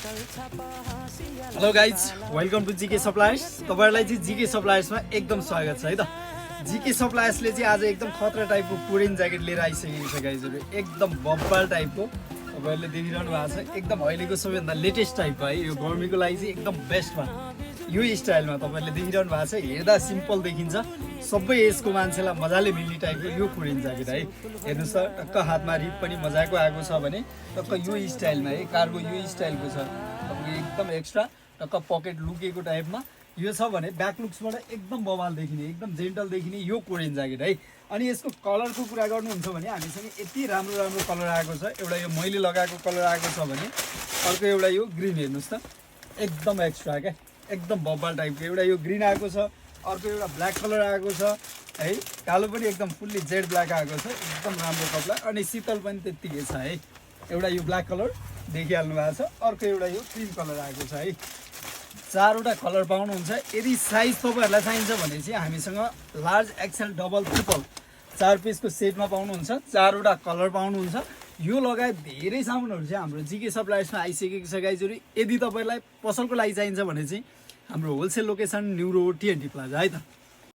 Hello guys, welcome to GK suppliers. तपाईहरुलाई चाहिँ GK सप्लायर्समा एकदम स्वागत छ है त। जीके सप्लायर्सले चाहिँ आज एकदम खतरा टाइपको कोरियन ज्याकेट लिएर आइसकेको छ गाइजहरु। एकदम बब्बल टाइपको तपाईहरुले देखिरहनु भएको छ। एकदम अहिलेको सबैभन्दा लेटेस्ट टाइपको है। यो गर्मीको लागि चाहिँ एकदम बेस्टमा यो स्टाइलमा तपाईहरुले देखिरहनु भएको छ। हेर्दा सिम्पल देखिन्छ, सबै एजको मान्छेलाई मजाले मिल्ने टाइपको यो कोरियन ज्याकेट है। हेर्नुस् त, टक्क हातमा रिप पनि मजाको आएको छ भने टक्क यो स्टाइलमा है। कार्गो यो स्टाइलको छ, तपाईको एकदम एक्स्ट्रा टक्क पकेट लुकेको टाइपमा यो छ भने ब्याक लुक्सबाट एकदम बवाल देखिने, एकदम जेन्टल देखिने यो कोरियन ज्याकेट है। अनि यसको कलरको कुरा गर्नुहुन्छ भने हामीसँग यति राम्रो राम्रो कलर आएको छ। एउटा यो मैले लगाएको कलर आएको छ भने अर्को एउटा यो ग्रीन हेर्नुस् त, एकदम एक्स्ट्रा क्या, एकदम बब्बल टाइपको एउटा यो ग्रीन आएको छ। अर्को एउटा ब्ल्याक कलर आएको छ है। कालो पनि एकदम फुल्ली जेड ब्ल्याक आएको छ, एकदम राम्रो कपडा। अनि शीतल पनि त्यत्तिकै छ है। एउटा यो ब्ल्याक कलर देखिहाल्नु भएको छ, अर्को एउटा यो क्रिम कलर आएको छ है। चारवटा कलर पाउनुहुन्छ। यदि साइज तपाईहरुलाई चाहिन्छ भने चाहिँ हामीसँग लार्ज एक्सएल डबल ट्रिपल 4 पिसको सेटमा पाउनुहुन्छ। चारवटा कलर पाउनुहुन्छ। यो लगायत धेरै सामानहरु चाहिँ हाम्रो जीके सप्लायर्समा आइसकेको छ गाइजहरु। यदि तपाईहरुलाई पसलको लागि चाहिन्छ भने चाहिँ हाम्रो wholesale location new road TNT plaza है त।